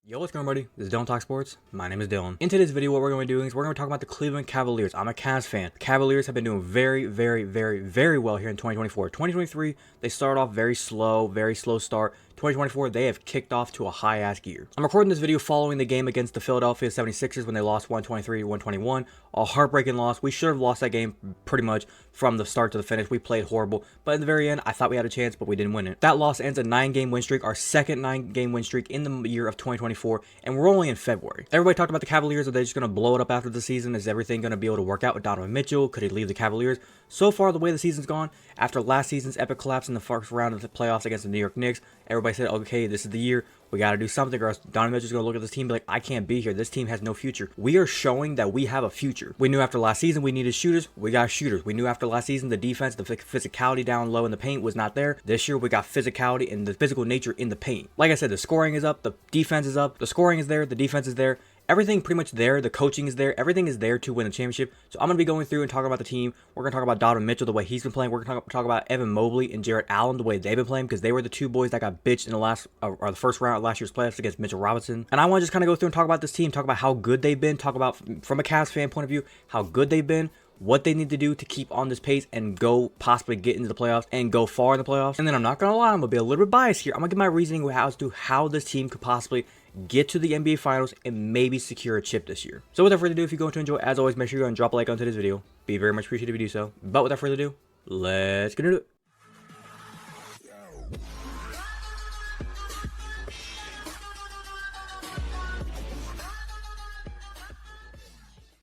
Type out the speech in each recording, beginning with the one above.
Yo, what's going on, buddy? This is Dylan Talk Sports. My name is Dylan. In today's video, what we're going to be doing is we're going to talk about the Cleveland Cavaliers. I'm a Cavs fan. The Cavaliers have been doing very well here in 2024. 2023, they started off very slow start. 2024, they have kicked off to a high-ass gear. I'm recording this video following the game against the Philadelphia 76ers when they lost 123-121. A heartbreaking loss. We should have lost that game pretty much from the start to the finish. We played horrible, but in the very end, I thought we had a chance, but we didn't win it. That loss ends a 9-game win streak, our second 9-game win streak in the year of 2024, and we're only in February. Everybody talked about the Cavaliers. Are they just going to blow it up after the season? Is everything going to be able to work out with Donovan Mitchell? Could he leave the Cavaliers? So far, the way the season's gone, after last season's epic collapse in the first round of the playoffs against the New York Knicks, everybody said, okay, this is the year. We got to do something, or else Donovan Mitchell's going to look at this team and be like, I can't be here. This team has no future. We are showing that we have a future. We knew after last season we needed shooters. We got shooters. We knew after last season the defense, the physicality down low in the paint was not there. This year we got physicality and the physical nature in the paint. Like I said, the scoring is up. The defense is up. The scoring is there. The defense is there. Everything pretty much there. The coaching is there. Everything is there to win the championship. So I'm going to be going through and talking about the team. We're going to talk about Donovan Mitchell, the way he's been playing. We're going to talk about Evan Mobley and Jarrett Allen, the way they've been playing, because they were the two boys that got bitched in the last or the first round of last year's playoffs against Mitchell Robinson. And I want to just kind of go through and talk about this team, talk about how good they've been, talk about, from a Cavs fan point of view, how good they've been, what they need to do to keep on this pace and go possibly get into the playoffs and go far in the playoffs. And then I'm not going to lie, I'm going to be a little bit biased here. I'm going to give my reasoning as to how this team could possibly get to the NBA Finals and maybe secure a chip this year. So without further ado, if you're going to enjoy, as always, make sure you go and drop a like onto this video. Be very much appreciated if you do so. But without further ado, let's get into it.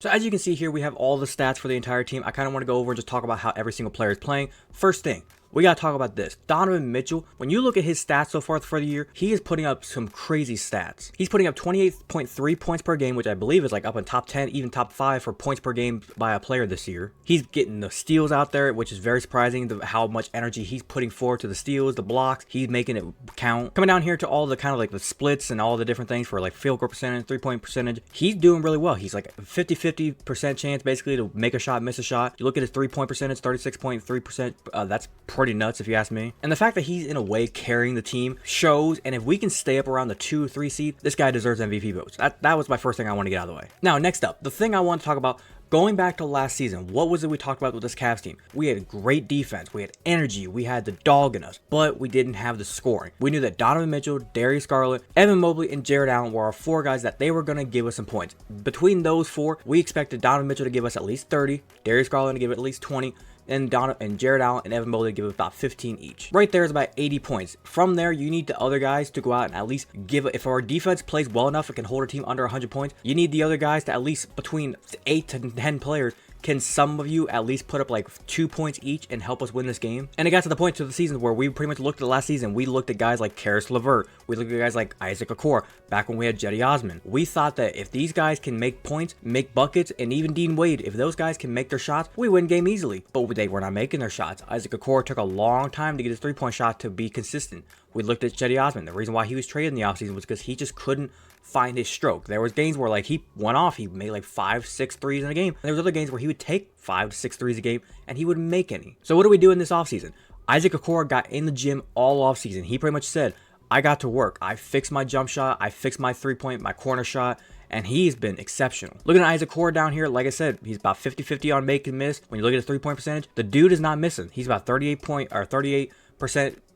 So as you can see here, we have all the stats for the entire team. I kind of want to go over and just talk about how every single player is playing. First thing, we got to talk about this. Donovan Mitchell, when you look at his stats so far for the year, he is putting up some crazy stats. He's putting up 28.3 points per game, which I believe is like up in top 10, even top 5 for points per game by a player this year. He's getting the steals out there, which is very surprising, how much energy he's putting forward to the steals, the blocks. He's making it count. Coming down here to all the kind of like the splits and all the different things for like field goal percentage, 3-point percentage, he's doing really well. He's like 50% chance basically to make a shot, miss a shot. You look at his 3-point percentage, 36.3%. That's pretty nuts if you ask me. And the fact that he's in a way carrying the team shows, and if we can stay up around the 2-3 seed, this guy deserves MVP votes. That was my first thing I want to get out of the way. Now, next up, the thing I want to talk about, going back to last season, what was it we talked about with this Cavs team? We had great defense, we had energy, we had the dog in us, but we didn't have the scoring. We knew that Donovan Mitchell, Darius Garland, Evan Mobley, and Jarrett Allen were our 4 guys that they were going to give us some points. Between those 4, we expected Donovan Mitchell to give us at least 30, Darius Garland to give at least 20, and Jarrett Allen and Evan Mobley give about 15 each. Right there is about 80 points. From there, you need the other guys to go out and at least give it. If our defense plays well enough, it can hold a team under 100 points. You need the other guys to at least between 8 to 10 players. Can some of you at least put up like 2 points each and help us win this game? And it got to the point to the season where we pretty much looked at last season. We looked at guys like Karis LeVert. We looked at guys like Isaac Okoro back when we had Jetty Osman. We thought that if these guys can make points, make buckets, and even Dean Wade, if those guys can make their shots, we win game easily. But they were not making their shots. Isaac Okoro took a long time to get his 3-point shot to be consistent. We looked at Jetty Osman. The reason why he was traded in the offseason was because he just couldn't find his stroke. There was games where like he went off, he made like 5-6 threes in a game. And there was other games where he would take 5 to 6 threes a game and he wouldn't make any. So what do we do in this offseason? Isaac Okoro got in the gym all offseason. He pretty much said, I got to work. I fixed my jump shot. I fixed my 3-point, my corner shot. And he's been exceptional. Looking at Isaac Okoro down here, like I said, he's about 50-50 on make and miss. When you look at his 3-point percentage, the dude is not missing. He's about 38%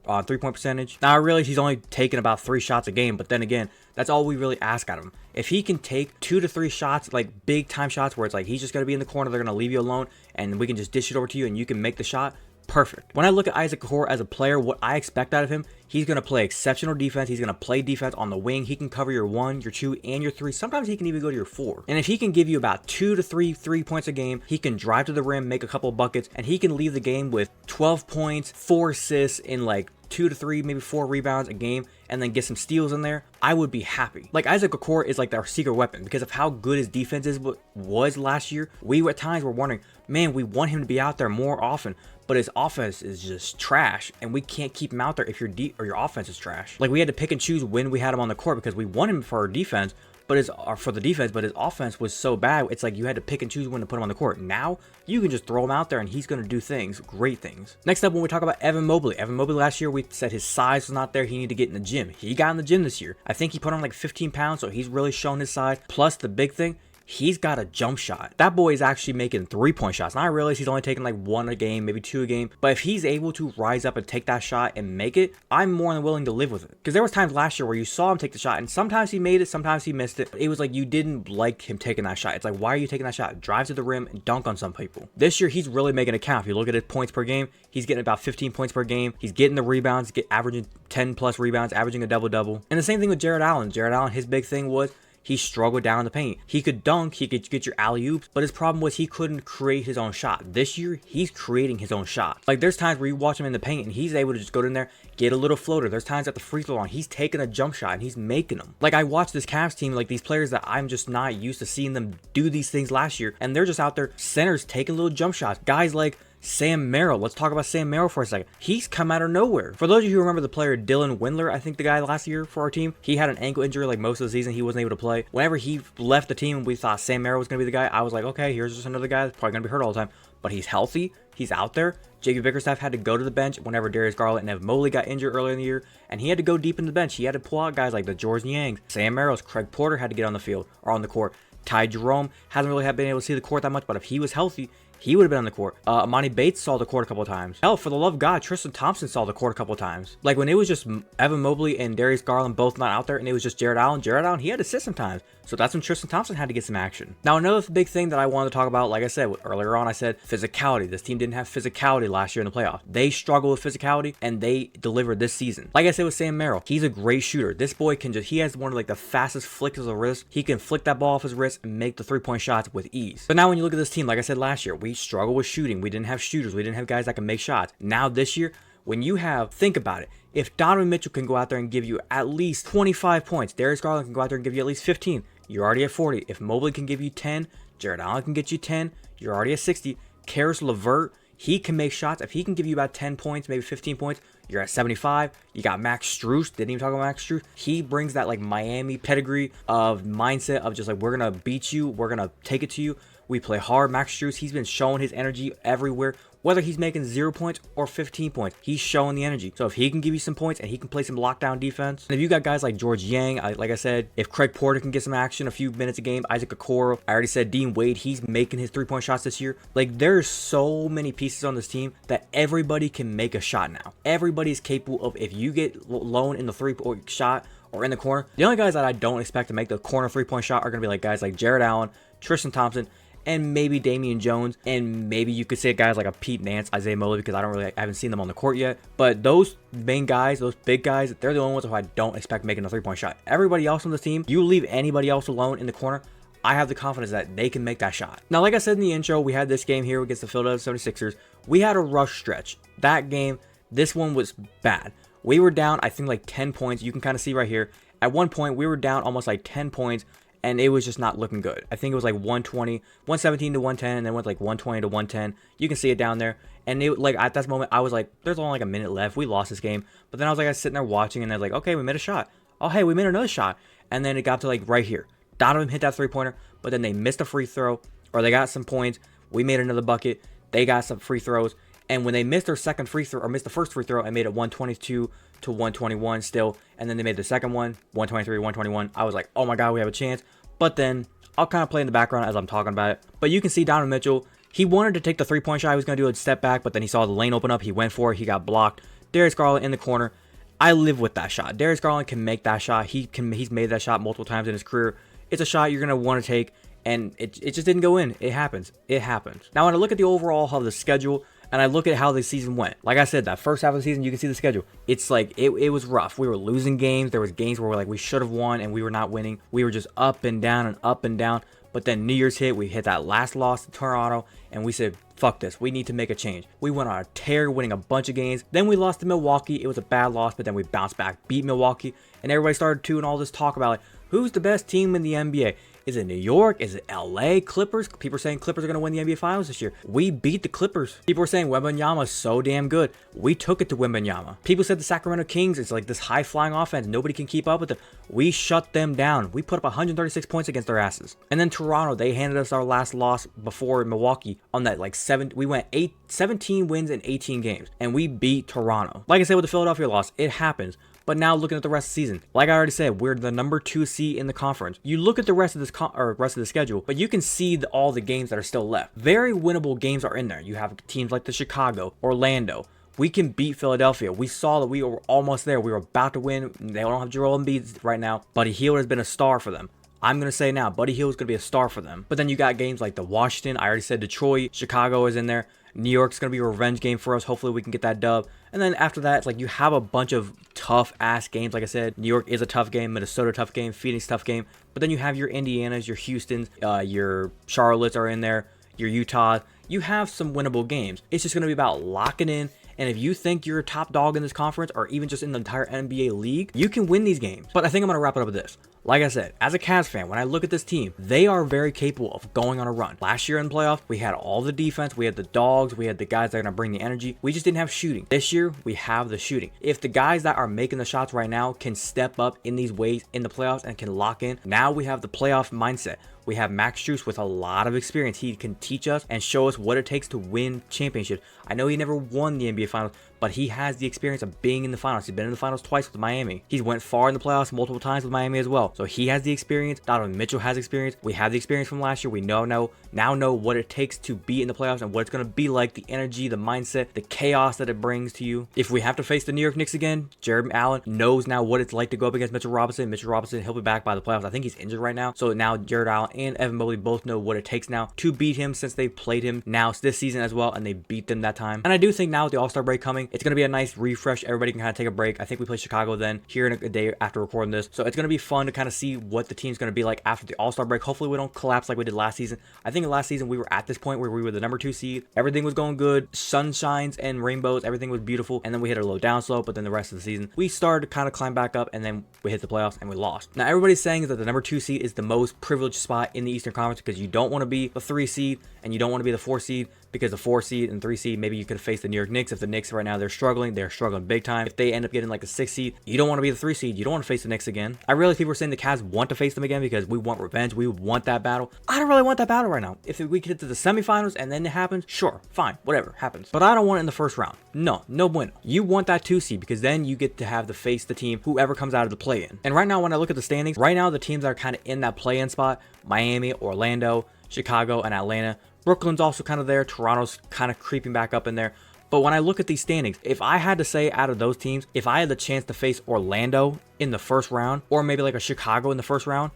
on 3-point percentage. Now I realize he's only taking about 3 shots a game, but then again, that's all we really ask out of him. If he can take 2 to 3 shots, like big time shots where it's like he's just going to be in the corner, they're going to leave you alone, and we can just dish it over to you and you can make the shot, perfect. When I look at Isaac Okoro as a player, what I expect out of him, he's going to play exceptional defense. He's going to play defense on the wing. He can cover your 1, your 2, and your 3. Sometimes he can even go to your 4. And if he can give you about 2 to 3 points a game, he can drive to the rim, make a couple of buckets, and he can leave the game with 12 points, 4 assists, in like 2 to 3, maybe 4 rebounds a game, and then get some steals in there, I would be happy. Like Isaac Okoro is like our secret weapon because of how good his defense was last year. We at times were wondering, man, we want him to be out there more often, but his offense is just trash, and we can't keep him out there if your offense is trash. Like we had to pick and choose when we had him on the court because we want him for our defense, but for the defense, but his offense was so bad. It's like you had to pick and choose when to put him on the court. Now you can just throw him out there and he's going to do things, great things. Next up, when we talk about Evan Mobley last year, we said his size was not there. He needed to get in the gym. He got in the gym this year. I think he put on like 15 pounds, so he's really shown his size. Plus the big thing, he's got a jump shot. That boy is actually making 3-point shots. Now I realize he's only taking like 1 a game, maybe 2 a game, but if he's able to rise up and take that shot and make it, I'm more than willing to live with it. Because there was times last year where you saw him take the shot and sometimes he made it, sometimes he missed it. It was like you didn't like him taking that shot. It's like, why are you taking that shot? Drive to the rim and dunk on some people. This year he's really making it count. If you look at his points per game, he's getting about 15 points per game. He's getting the rebounds, averaging 10 plus rebounds, averaging a double-double. And the same thing with Jared Allen. Jared Allen, his big thing was he struggled down in the paint. He could dunk, he could get your alley-oops, but his problem was he couldn't create his own shot. This year, he's creating his own shot. Like, there's times where you watch him in the paint and he's able to just go in there, get a little floater. There's times at the free throw line, he's taking a jump shot and he's making them. Like, I watch this Cavs team, like these players that I'm just not used to seeing them do these things last year, and they're just out there, centers taking little jump shots. Guys like Sam Merrill. Let's talk about Sam Merrill for a second. He's come out of nowhere. For those of you who remember the player Dylan Windler, I think the guy last year for our team, he had an ankle injury like most of the season. He wasn't able to play. Whenever he left the team and we thought Sam Merrill was going to be the guy, I was like, okay, here's just another guy that's probably going to be hurt all the time. But he's healthy. He's out there. JB Bickerstaff had to go to the bench whenever Darius Garland and Evan Mobley got injured earlier in the year, and he had to go deep in the bench. He had to pull out guys like the George Niangs, Sam Merrills, Craig Porter had to get on the field or on the court. Ty Jerome hasn't really been able to see the court that much, but if he was healthy, he would have been on the court. Amani Bates saw the court a couple of times. Hell, for the love of God, Tristan Thompson saw the court a couple of times. Like when it was just Evan Mobley and Darius Garland both not out there, and it was just Jared Allen, he had to sit sometimes. So that's when Tristan Thompson had to get some action. Now, another big thing that I wanted to talk about, like I said earlier on, I said physicality. This team didn't have physicality last year in the playoffs. They struggled with physicality, and they delivered this season. Like I said with Sam Merrill, he's a great shooter. This boy can he has one of like the fastest flicks of the wrist. He can flick that ball off his wrist and make the 3-point shots with ease. But now when you look at this team, like I said last year, we struggled with shooting. We didn't have shooters. We didn't have guys that can make shots. Now this year, when you have, think about it, if Donovan Mitchell can go out there and give you at least 25 points, Darius Garland can go out there and give you at least 15, you're already at 40. If Mobley can give you 10, Jared Allen can get you 10, you're already at 60. Karis LeVert, he can make shots. If he can give you about 10 points, maybe 15 points, you're at 75. You got Max Strus. Didn't even talk about Max Strus. He brings that like Miami pedigree of mindset of just like, we're going to beat you. We're going to take it to you. We play hard. Max Strus, he's been showing his energy everywhere. Whether he's making 0 points or 15 points, he's showing the energy. So if he can give you some points and he can play some lockdown defense, and if you got guys like George Yang, like I said, if Craig Porter can get some action, a few minutes a game, Isaac Okoro, I already said Dean Wade, he's making his 3-point shots this year. Like there's so many pieces on this team that everybody can make a shot now. Everybody's capable of, if you get lone in the 3-point shot or in the corner, the only guys that I don't expect to make the corner 3-point shot are going to be like guys like Jared Allen, Tristan Thompson, and maybe Damian Jones, and maybe you could say guys like a Pete Nance, Isaiah Mobley, because I haven't seen them on the court yet. But those main guys, those big guys, they're the only ones who I don't expect making a 3-point shot. Everybody else on this team, you leave anybody else alone in the corner, I have the confidence that they can make that shot. Now, like I said in the intro, we had this game here against the Philadelphia 76ers. We had a rough stretch. That game, this one was bad. We were down, I think, like 10 points. You can kind of see right here. At one point, we were down almost like 10 points. And it was just not looking good. I think it was like 117 to 110, and then went like 120 to 110. You can see it down there. And it, like at that moment, I was like, there's only like a minute left. We lost this game. But then I was like, I was sitting there watching, and I was like, okay, we made a shot. Oh, hey, we made another shot. And then it got to like right here. Donovan hit that 3-pointer, but then they missed a free throw, or they got some points. We made another bucket. They got some free throws. And when they missed their second free throw, or missed the first free throw, and made it 122 to 121 still. And then they made the second one, 123, 121. I was like, oh my God, we have a chance. But then I'll kind of play in the background as I'm talking about it. But you can see Donovan Mitchell, he wanted to take the 3-point shot. He was going to do a step back, but then he saw the lane open up. He went for it. He got blocked. Darius Garland in the corner. I live with that shot. Darius Garland can make that shot. He's made that shot multiple times in his career. It's a shot you're going to want to take, and it just didn't go in. It happens. It happens. Now, when I look at the overall of the schedule, and I look at how the season went. Like I said, that first half of the season, you can see the schedule. It's like, it was rough. We were losing games. There was games where we should have won, and we were not winning. We were just up and down and up and down. But then New Year's hit. We hit that last loss to Toronto, and we said, fuck this. We need to make a change. We went on a tear, winning a bunch of games. Then we lost to Milwaukee. It was a bad loss, but then we bounced back, beat Milwaukee, and everybody started to, and all this talk about, like, who's the best team in the NBA? Is it New York? Is it LA? Clippers? People are saying Clippers are going to win the NBA Finals this year. We beat the Clippers. People are saying Wembanyama is so damn good. We took it to Wembanyama. People said the Sacramento Kings is like this high-flying offense. Nobody can keep up with it. We shut them down. We put up 136 points against their asses. And then Toronto, they handed us our last loss before Milwaukee on that like 17 wins in 18 games. And we beat Toronto. Like I said with the Philadelphia loss, it happens. But now looking at the rest of the season, like I already said, we're the number 2 seed in the conference. You look at the rest of this rest of the schedule, but you can see all the games that are still left. Very winnable games are in there. You have teams like the Chicago, Orlando. We can beat Philadelphia. We saw that we were almost there. We were about to win. They don't have Joel Embiid right now. Buddy Hield has been a star for them. I'm going to say now, Buddy Hield is going to be a star for them. But then you got games like the Washington. I already said Detroit. Chicago is in there. New York's going to be a revenge game for us. Hopefully we can get that dub. And then after that, it's like you have a bunch of tough-ass games. Like I said, New York is a tough game. Minnesota, tough game. Phoenix, tough game. But then you have your Indianas, your Houstons, your Charlottes are in there, your Utah. You have some winnable games. It's just going to be about locking in. And if you think you're a top dog in this conference or even just in the entire NBA league, you can win these games. But I think I'm going to wrap it up with this. Like I said, as a Cavs fan, when I look at this team, they are very capable of going on a run. Last year in the playoffs, we had all the defense, we had the dogs, we had the guys that are going to bring the energy. We just didn't have shooting. This year, we have the shooting. If the guys that are making the shots right now can step up in these ways in the playoffs and can lock in, now we have the playoff mindset. We have Max Strus with a lot of experience. He can teach us and show us what it takes to win championships. I know he never won the NBA Finals, but he has the experience of being in the finals. He's been in the finals twice with Miami. He's went far in the playoffs multiple times with Miami as well. So he has the experience. Donovan Mitchell has experience. We have the experience from last year. We now know what it takes to be in the playoffs and what it's going to be like, the energy, the mindset, the chaos that it brings to you. If we have to face the New York Knicks again, Jared Allen knows now what it's like to go up against Mitchell Robinson. Mitchell Robinson, he'll be back by the playoffs. I think he's injured right now. So now Jared Allen and Evan Mobley both know what it takes now to beat him since they played him now this season as well, and they beat them that time. And I do think now with the All-Star break coming, it's going to be a nice refresh. Everybody can kind of take a break. I think we play Chicago then here in a day after recording this. So it's going to be fun to kind of see what the team's going to be like after the All-Star break. Hopefully we don't collapse like we did last season. I think last season we were at this point where we were the number 2 seed. Everything was going good. Sunshines and rainbows. Everything was beautiful. And then we hit a low down slope. But then the rest of the season, we started to kind of climb back up and then we hit the playoffs and we lost. Now everybody's saying that the number 2 seed is the most privileged spot in the Eastern Conference because you don't want to be the 3 seed and you don't want to be the 4 seed because the 4 seed and 3 seed, maybe you could face the New York Knicks. If the Knicks right now, they're struggling big time. If they end up getting like the 6 seed, you don't want to be the 3 seed. You don't want to face the Knicks again. I realize people are saying the Cavs want to face them again because we want revenge. We want that battle. I don't really want that battle right now. If we get to the semifinals and then it happens, sure, fine, whatever, happens. But I don't want it in the first round. No bueno. You want that 2 seed because then you get to have to face the team, whoever comes out of the play-in. And right now, when I look at the standings, right now the teams that are kind of in that play-in spot, Miami, Orlando, Chicago, and Atlanta. Brooklyn's also kind of there. Toronto's kind of creeping back up in there. But when I look at these standings, if I had to say out of those teams, if I had the chance to face Orlando in the first round, or maybe like a Chicago in the first round,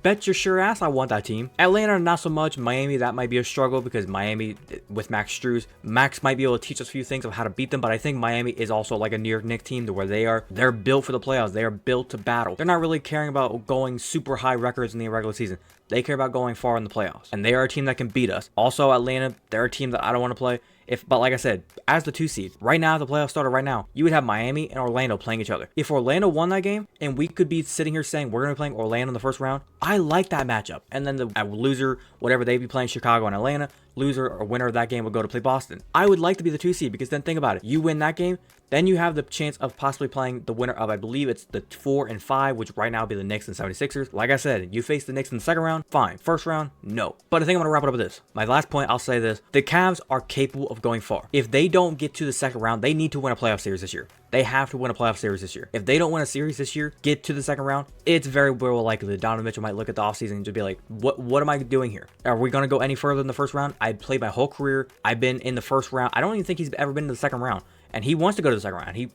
bet your sure ass I want that team. Atlanta, not so much. Miami, that might be a struggle because Miami, with Max Strus, Max might be able to teach us a few things of how to beat them, but I think Miami is also like a New York Knicks team to where they're built for the playoffs. They are built to battle. They're not really caring about going super high records in the regular season. They care about going far in the playoffs, and they are a team that can beat us. Also, Atlanta, they're a team that I don't want to play. But like I said, as the 2 seed, right now, the playoffs started right now, you would have Miami and Orlando playing each other. If Orlando won that game, and we could be sitting here saying we're going to be playing Orlando in the first round, I like that matchup. And then the loser, whatever they'd be playing Chicago and Atlanta, loser or winner of that game would go to play Boston. I would like to be the 2 seed because then think about it. You win that game, then you have the chance of possibly playing the winner of, I believe it's the 4 and 5, which right now would be the Knicks and 76ers. Like I said, you face the Knicks in the second round, fine. First round, no. But I think I'm going to wrap it up with this. My last point, I'll say this. The Cavs are capable of going far. If they don't get to the second round, they need to win a playoff series this year. They have to win a playoff series this year. If they don't win a series this year, get to the second round, it's very well likely that Donovan Mitchell might look at the offseason and just be like, what am I doing here? Are we going to go any further in the first round? I played my whole career. I've been in the first round. I don't even think he's ever been to the second round. And he wants to go to the second round. He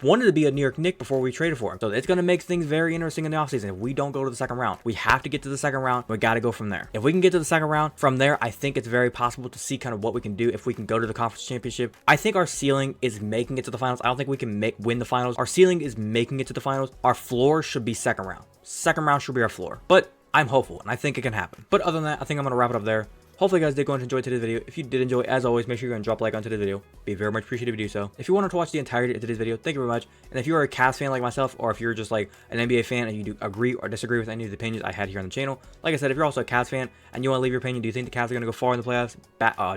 wanted to be a New York Knick before we traded for him. So it's going to make things very interesting in the offseason if we don't go to the second round. We have to get to the second round. We got to go from there. If we can get to the second round, from there, I think it's very possible to see kind of what we can do if we can go to the conference championship. I think our ceiling is making it to the finals. I don't think we can win the finals. Our ceiling is making it to the finals. Our floor should be second round. Second round should be our floor. But I'm hopeful, and I think it can happen. But other than that, I think I'm going to wrap it up there. Hopefully you guys did go and enjoy today's video. If you did enjoy, as always, make sure you go and drop a like on today's video. Be very much appreciated if you do so. If you wanted to watch the entirety of today's video, thank you very much. And if you are a Cavs fan like myself, or if you're just like an NBA fan and you do agree or disagree with any of the opinions I had here on the channel, like I said, if you're also a Cavs fan and you want to leave your opinion, do you think the Cavs are going to go far in the playoffs?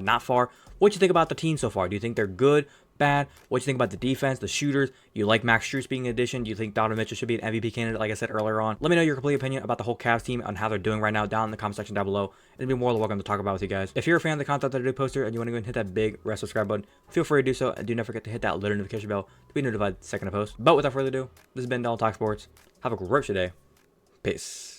Not far. What do you think about the team so far? Do you think they're good? Bad? What do you think about the defense, the shooters? You like Max Strus being an addition? Do you think Donovan Mitchell should be an MVP candidate, like I said earlier on? Let me know your complete opinion about the whole Cavs team and how they're doing right now down in the comment section down below. And be more than welcome to talk about with you guys. If you're a fan of the content that I do poster and you want to go and hit that big red subscribe button, feel free to do so. And do not forget to hit that little notification bell to be notified the second I post. But without further ado, this has been Donald Talk Sports. Have a great day. Peace.